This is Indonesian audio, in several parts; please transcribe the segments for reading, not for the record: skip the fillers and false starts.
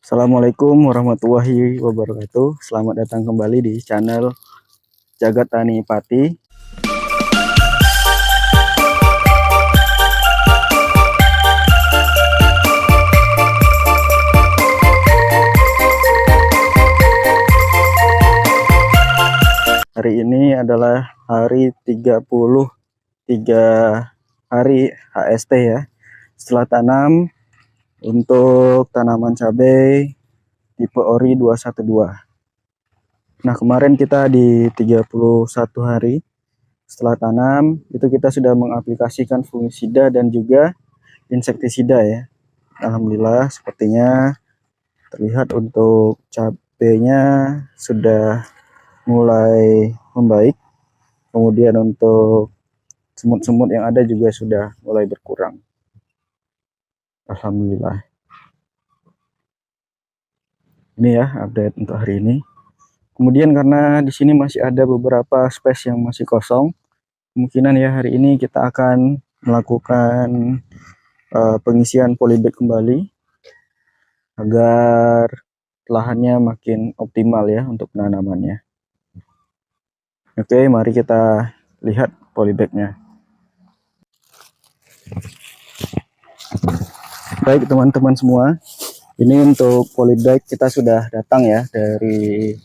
Assalamualaikum warahmatullahi wabarakatuh. Selamat datang kembali di channel Jagat Tani Pati. Hari ini adalah hari 33 hari HST ya. Setelah tanam untuk tanaman cabai tipe ori 212. Nah, kemarin kita di 31 hari setelah tanam itu kita sudah mengaplikasikan fungisida dan juga insektisida ya. Alhamdulillah sepertinya terlihat untuk cabenya sudah mulai membaik. Kemudian untuk semut-semut yang ada juga sudah mulai berkurang. Alhamdulillah. Ini ya update untuk hari ini. Kemudian karena di sini masih ada beberapa space yang masih kosong, kemungkinan ya hari ini kita akan melakukan pengisian polybag kembali agar lahannya makin optimal ya untuk penanamannya. Oke, mari kita lihat polybagnya. Baik teman-teman semua, ini untuk polybag kita sudah datang ya dari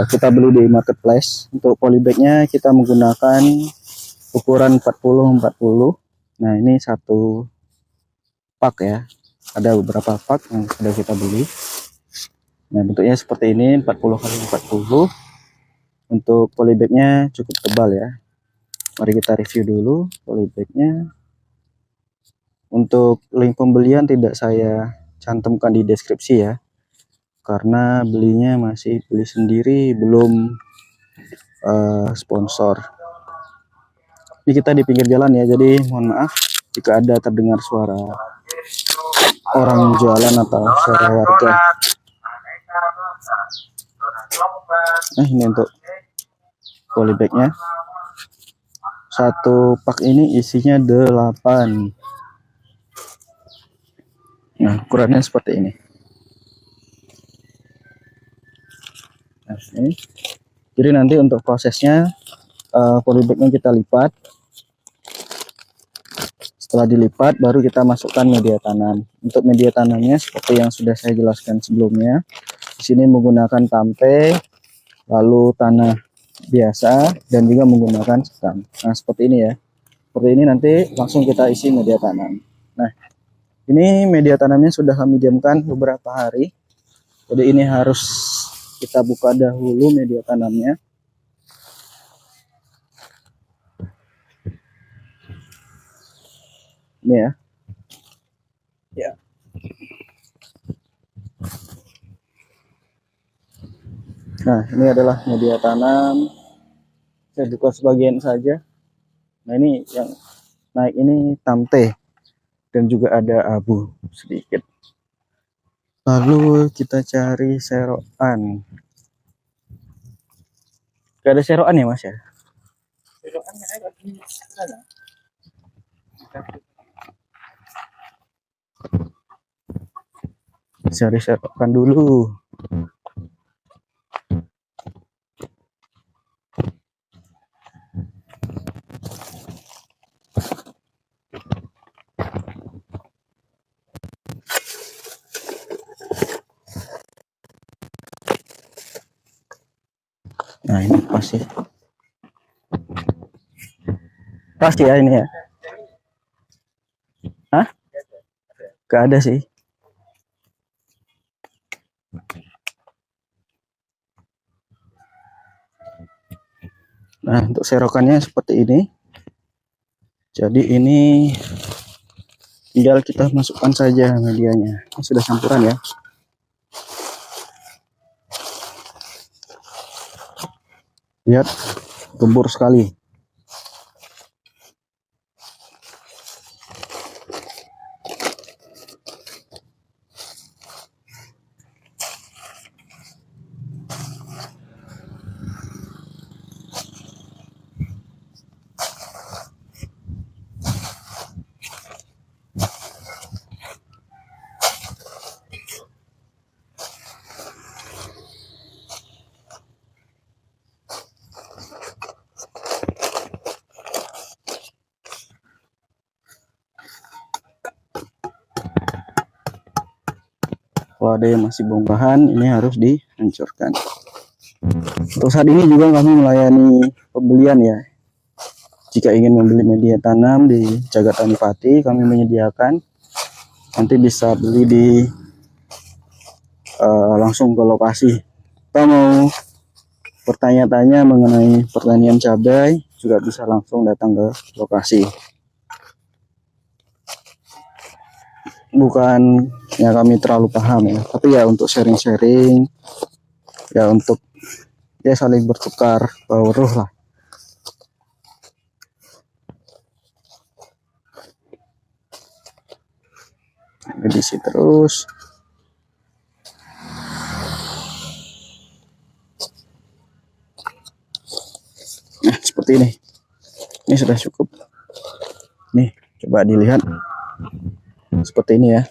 kita beli di marketplace. Untuk polybagnya kita menggunakan ukuran 40-40. Nah, ini satu pak ya. Ada beberapa pak yang sudah kita beli. Nah, bentuknya seperti ini 40x40. Untuk polybagnya cukup tebal ya. Mari kita review dulu polybagnya. Untuk link pembelian tidak saya cantumkan di deskripsi ya, karena belinya masih beli sendiri, belum sponsor. Ini kita di pinggir jalan ya, jadi mohon maaf jika ada terdengar suara orang jualan atau suara warga. Nah, ini untuk polybagnya. Satu pak ini isinya 8. Nah, ukurannya seperti ini. Nah, ini. Jadi nanti untuk prosesnya polybagnya kita lipat. Setelah dilipat baru kita masukkan media tanam. Untuk media tanamnya seperti yang sudah saya jelaskan sebelumnya. Di sini menggunakan tampe, lalu tanah biasa dan juga menggunakan sekam. Nah, seperti ini ya. Seperti ini nanti langsung kita isi media tanam. Nah, ini media tanamnya sudah kami diamkan beberapa hari. Jadi ini harus kita buka dahulu media tanamnya. Ini ya. Ya. Nah, ini adalah media tanam. Saya buka sebagian saja. Nah, ini yang naik ini tamte dan juga ada abu sedikit. Lalu kita cari seroan. Gak ada seroan ya Mas ya? Seroannya ada di sana. Cari seroan dulu. Nah, ini pasti. Pasti ya ini ya. Hah? Gak ada sih. Nah, untuk serokannya seperti ini. Jadi ini tinggal kita masukkan saja medianya. Ini sudah campuran ya. Lihat, gembur sekali. Kalau ada yang masih bongkahan, ini harus dihancurkan. Untuk saat ini juga kami melayani pembelian ya. Jika ingin membeli media tanam di Jagat Tani Pati, kami menyediakan. Nanti bisa beli di langsung ke lokasi. Kita mau bertanya-tanya mengenai pertanian cabai, juga bisa langsung datang ke lokasi. Bukan ya kami terlalu paham ya, tapi ya untuk sharing-sharing, ya untuk ya saling bertukar ruh lah. Edisi terus. Nah, seperti ini. Ini sudah cukup. Nih, coba dilihat. Seperti ini ya.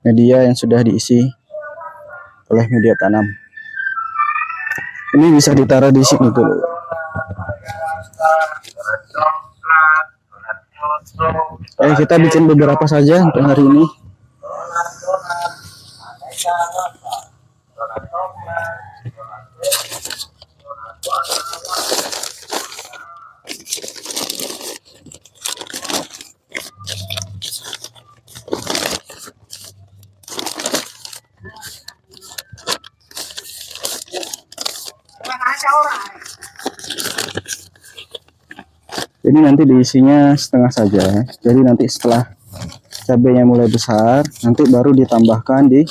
Media yang sudah diisi oleh media tanam. Ini bisa ditaruh di sini dulu. Kita bikin beberapa saja untuk hari ini. Ini nanti diisinya setengah saja. Jadi nanti setelah cabenya mulai besar, nanti baru ditambahkan di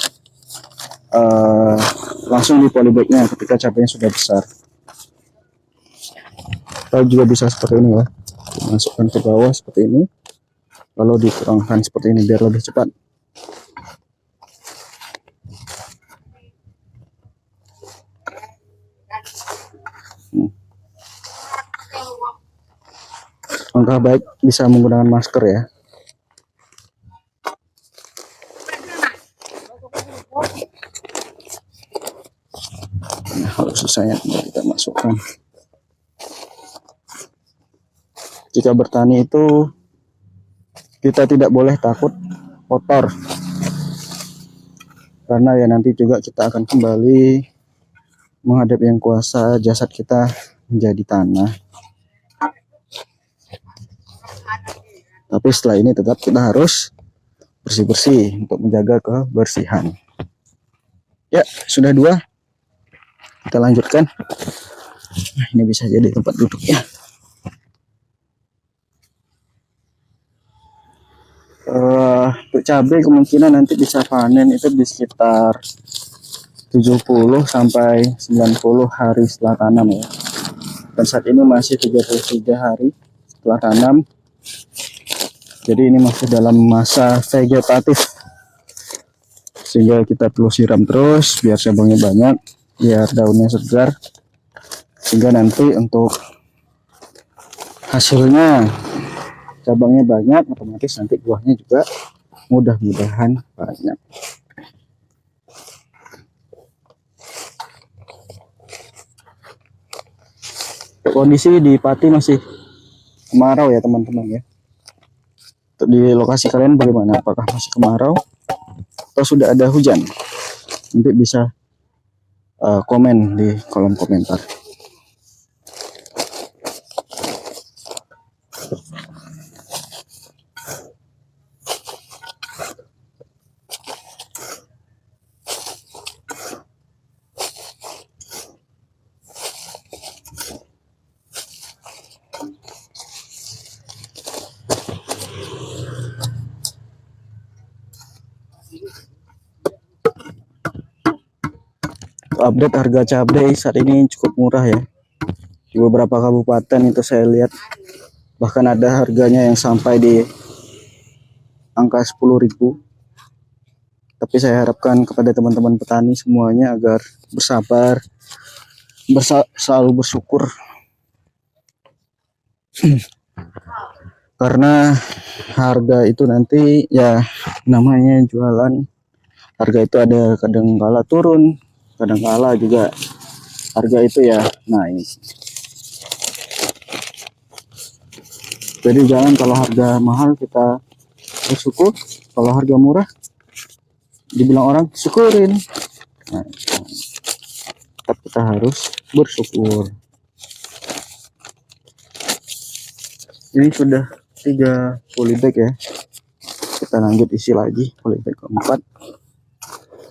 langsung di polybagnya ketika cabenya sudah besar. Atau juga bisa seperti ini ya, masukkan ke bawah seperti ini, lalu dituangkan seperti ini biar lebih cepat. Langkah baik bisa menggunakan masker ya. Nah, kalau susahnya kita masukkan. Jika bertani itu kita tidak boleh takut kotor, karena ya nanti juga kita akan kembali menghadap Yang Kuasa, jasad kita menjadi tanah. Tapi setelah ini tetap kita harus bersih-bersih untuk menjaga kebersihan. Ya, sudah 2. Kita lanjutkan. Nah, ini bisa jadi tempat duduknya. Untuk cabai kemungkinan nanti bisa panen itu di sekitar 70 sampai 90 hari setelah tanam ya. Dan saat ini masih 33 hari setelah tanam. Jadi ini masih dalam masa vegetatif, sehingga kita perlu siram terus biar cabangnya banyak, biar daunnya segar, sehingga nanti untuk hasilnya cabangnya banyak, otomatis nanti buahnya juga mudah-mudahan banyak. Kondisi di Pati masih kemarau ya teman-teman ya. Untuk di lokasi kalian bagaimana? Apakah masih kemarau atau sudah ada hujan? Nanti bisa komen di kolom komentar. Update harga cabai saat ini cukup murah ya. Di beberapa kabupaten itu saya lihat bahkan ada harganya yang sampai di angka 10.000. Tapi saya harapkan kepada teman-teman petani semuanya agar bersabar, selalu bersyukur. Karena harga itu nanti ya namanya jualan, harga itu ada kadang kala turun, kadang kala juga harga itu ya naik. Jadi jangan kalau harga mahal kita bersyukur. Kalau harga murah dibilang orang syukurin, nah, tetap kita harus bersyukur. Ini sudah 3 polybag ya, kita lanjut isi lagi polybag keempat.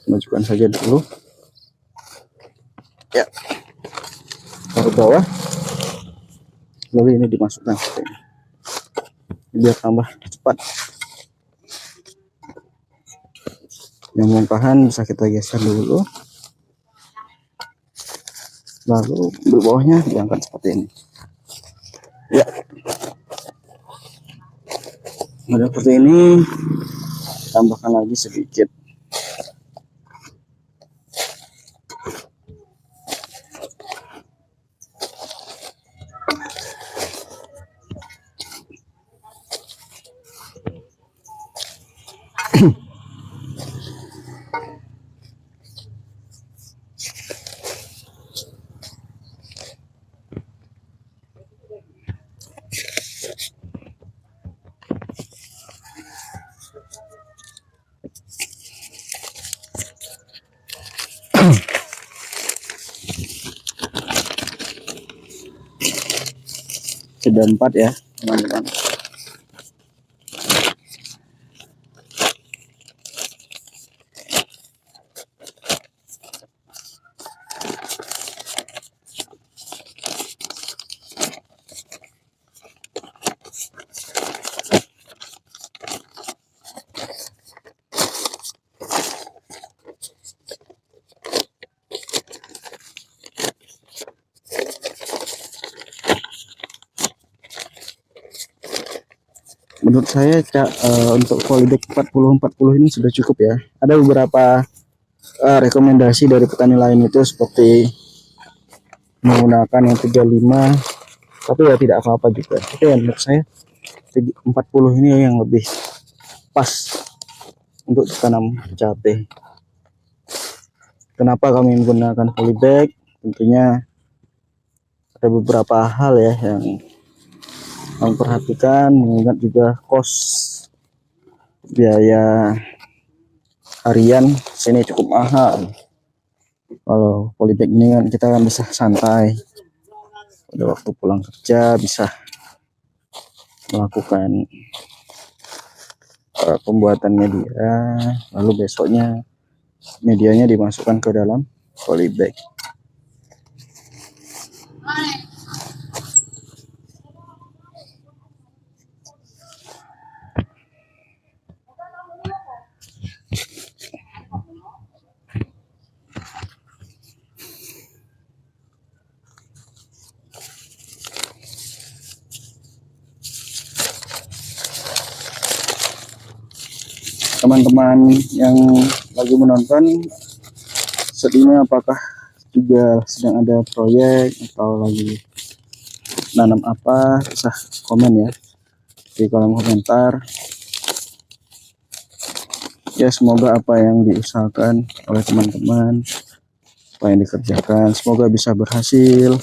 Majukan saja dulu ya, taruh bawah, lalu ini dimasukkan seperti ini biar tambah cepat. Yang bongkahan bisa kita geser dulu, lalu di bawahnya diangkat seperti ini ya. Ada seperti ini, tambahkan lagi sedikit. Sudah 4 ya teman-teman. Menurut saya untuk polybag 40-40 ini sudah cukup ya. Ada beberapa rekomendasi dari petani lain itu seperti menggunakan yang 35, tapi ya tidak apa-apa juga. Tapi ya menurut saya 40 ini yang lebih pas untuk tanam cabai. Kenapa kami menggunakan polybag? Tentunya ada beberapa hal ya yang memperhatikan, mengingat juga biaya harian sini cukup mahal. Kalau polybag ini kan kita kan bisa santai, pada waktu pulang kerja bisa melakukan pembuatan media, lalu besoknya medianya dimasukkan ke dalam polybag. Teman-teman yang lagi menonton sedihnya apakah juga sedang ada proyek atau lagi nanam apa, bisa komen ya di kolom komentar ya. Semoga apa yang diusahakan oleh teman-teman, apa yang dikerjakan, semoga bisa berhasil.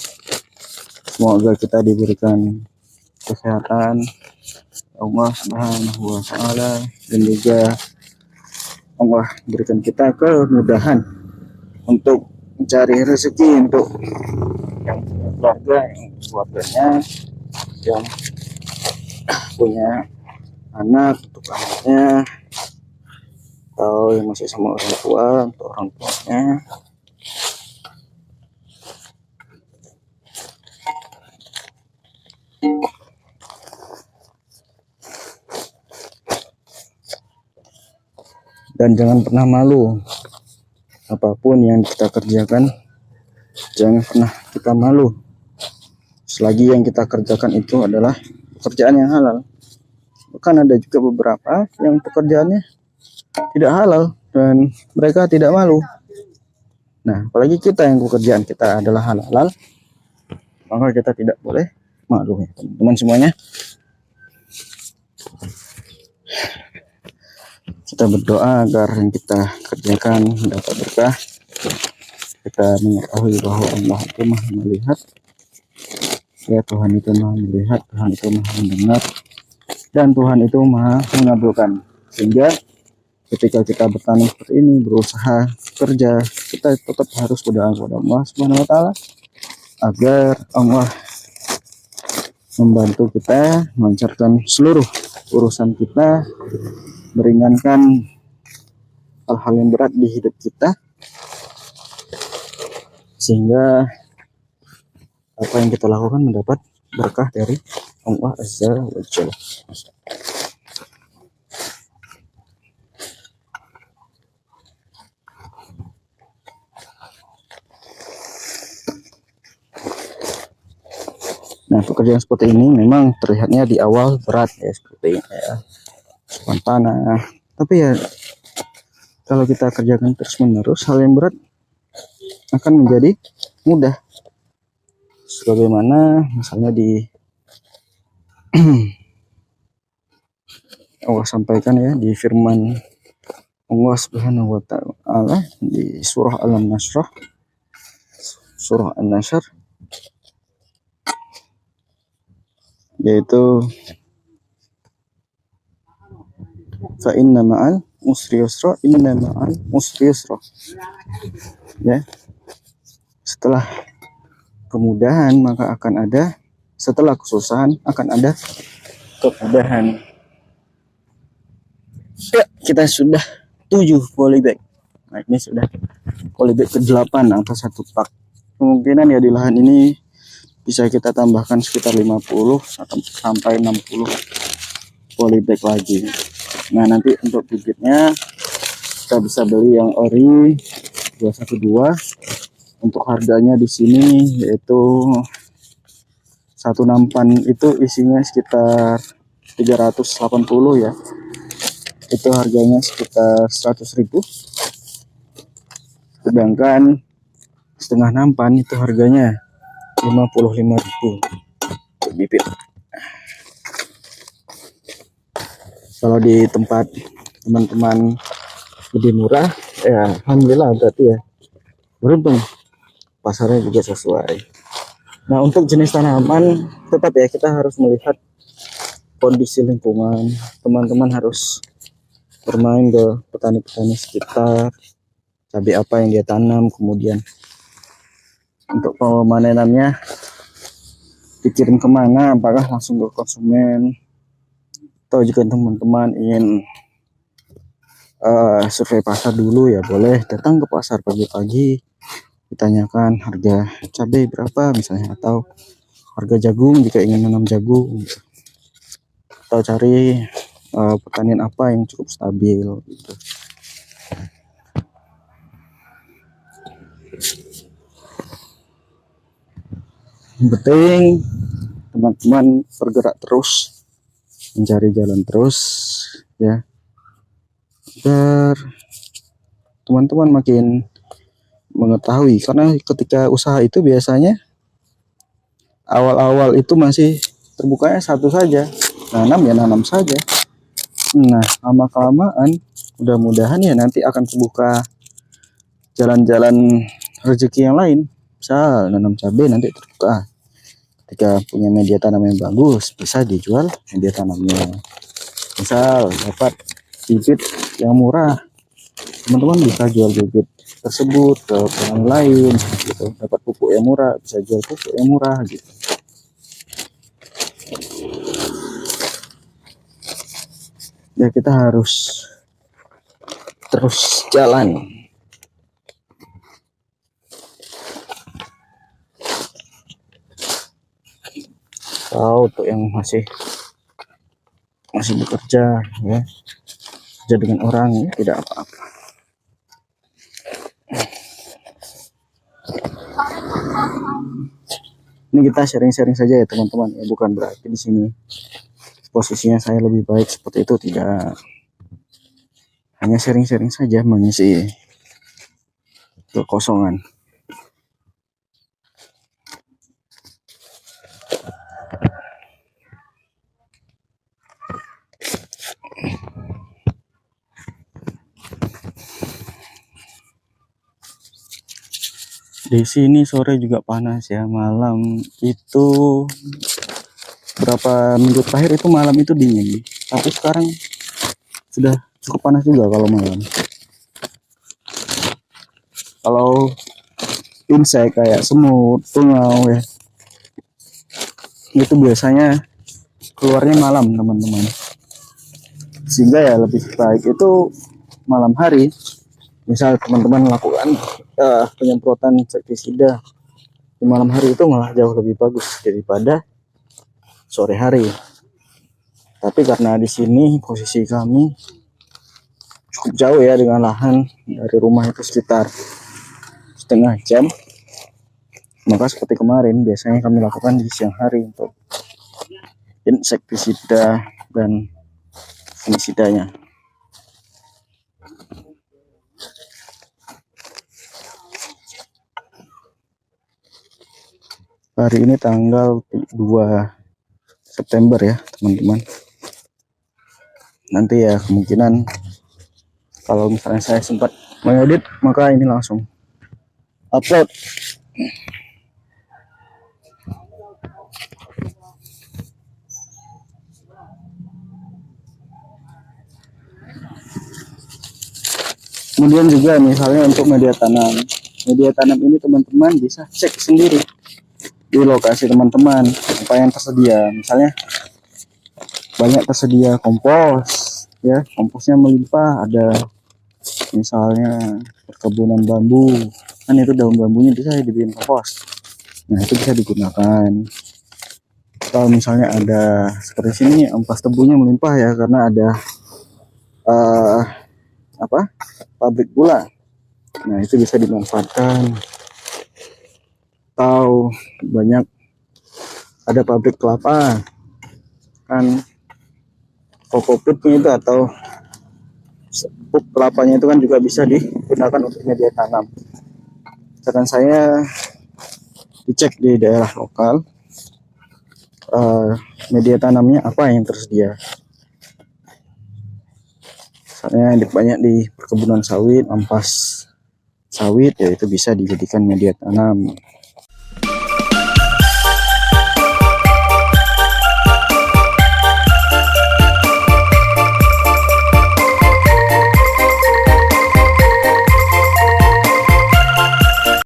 Semoga kita diberikan kesehatan Allah Subhanahu wa Ta'ala, dan juga Allah berikan kita kemudahan untuk mencari rezeki untuk yang punya keluarga, yang keluarganya, yang punya anak untuk anaknya, atau yang masih sama orang tua untuk orang tuanya. Dan jangan pernah malu, apapun yang kita kerjakan jangan pernah kita malu selagi yang kita kerjakan itu adalah pekerjaan yang halal. Bahkan ada juga beberapa yang pekerjaannya tidak halal dan mereka tidak malu. Nah, apalagi kita yang pekerjaan kita adalah halal, maka kita tidak boleh malu ya teman-teman semuanya. Kita berdoa agar yang kita kerjakan mendapat berkah. Kita mengetahui bahwa Allah itu Maha melihat. Ya, Tuhan itu Maha melihat, Tuhan itu Maha mendengar. dan Tuhan itu maha mengabulkan. Sehingga ketika kita bertani seperti ini, berusaha kerja, kita tetap harus berdoa kepada Allah Subhanahu wa taala agar Allah membantu kita melancarkan seluruh urusan kita, meringankan hal-hal yang berat di hidup kita, sehingga apa yang kita lakukan mendapat berkah dari Allah Azza wa Jalla. Nah, pekerjaan seperti ini memang terlihatnya di awal berat ya, seperti ini ya, tanah. Tapi ya kalau kita kerjakan terus-menerus, hal yang berat akan menjadi mudah. Sebagaimana misalnya di Allah sampaikan ya di firman Allah Subhanahu wa taala di surah Al-Nasr, surah An-Nasr, yaitu fa inna ma'al usri yusra, inna ma'al usri yusra. Ya, setelah kemudahan maka akan ada, setelah kesusahan akan ada kemudahan. Ya, kita sudah 7 polybag. Nah, ini sudah polybag ke-8 angka 1 pak. Kemungkinan ya di lahan ini bisa kita tambahkan sekitar 50 atau sampai 60 polybag lagi. Nah, nanti untuk bibitnya kita bisa beli yang ori 212. Untuk harganya di sini yaitu satu nampan itu isinya sekitar 380 ya. Itu harganya sekitar 100.000. Sedangkan setengah nampan itu harganya 55.000 untuk bibit. Kalau di tempat teman-teman lebih murah, ya alhamdulillah berarti ya beruntung, pasarnya juga sesuai. Nah, untuk jenis tanaman tetap ya kita harus melihat kondisi lingkungan. Teman-teman harus bermain ke petani-petani sekitar, cabai apa yang dia tanam, kemudian untuk pemanenannya dikirim kemana, apakah langsung ke konsumen, atau jika teman-teman ingin survei pasar dulu ya boleh datang ke pasar pagi-pagi, ditanyakan harga cabai berapa misalnya, atau harga jagung jika ingin menanam jagung, atau cari pertanian apa yang cukup stabil gitu. Yang penting teman-teman bergerak terus, mencari jalan terus ya, agar teman-teman makin mengetahui. Karena ketika usaha itu biasanya awal-awal itu masih terbukanya satu saja, nanam ya nanam saja. Nah, lama-kelamaan mudah-mudahan ya nanti akan terbuka jalan-jalan rezeki yang lain. Misal nanam cabai nanti terbuka, ketika punya media tanam yang bagus bisa dijual media tanamnya. Misal dapat bibit yang murah, teman-teman bisa jual bibit tersebut ke petani lain gitu. Dapat pupuk yang murah bisa jual pupuk yang murah gitu. Ya kita harus terus jalan. Untuk yang masih bekerja ya, kerja dengan orang ya tidak apa-apa. Ini kita sharing-sharing saja ya teman-teman ya, bukan berarti di sini posisinya saya lebih baik seperti itu, tidak. Hanya sharing-sharing saja, mengisi kekosongan. Di sini sore juga panas ya, malam itu Berapa minggu terakhir itu malam itu dingin, tapi sekarang sudah cukup panas juga kalau malam. Kalau insek kayak semut, tungau ya, itu biasanya keluarnya malam teman-teman. Sehingga ya lebih baik itu malam hari. Misal teman-teman melakukan penyemprotan insektisida di malam hari itu malah jauh lebih bagus daripada sore hari. Tapi karena di sini posisi kami cukup jauh ya dengan lahan dari rumah itu sekitar setengah jam, maka seperti kemarin biasanya kami lakukan di siang hari untuk insektisida dan fungisidanya. Hari ini tanggal 2 September ya teman-teman. Nanti ya kemungkinan kalau misalnya saya sempat mengedit, maka ini langsung upload. Kemudian juga misalnya untuk media tanam ini teman-teman bisa cek sendiri di lokasi teman-teman apa yang tersedia. Misalnya banyak tersedia kompos ya, komposnya melimpah, ada misalnya perkebunan bambu kan, itu daun bambunya bisa dibikin kompos, nah itu bisa digunakan. Kalau misalnya ada seperti sini ampas tebunya melimpah ya, karena ada pabrik gula, nah itu bisa dimanfaatkan. Atau banyak ada pabrik kelapa kan, kokopitnya itu atau pupuk kelapanya itu kan juga bisa digunakan untuk media tanam. Saran saya dicek di daerah lokal media tanamnya apa yang tersedia. Misalnya banyak di perkebunan sawit, ampas sawit ya itu bisa dijadikan media tanam.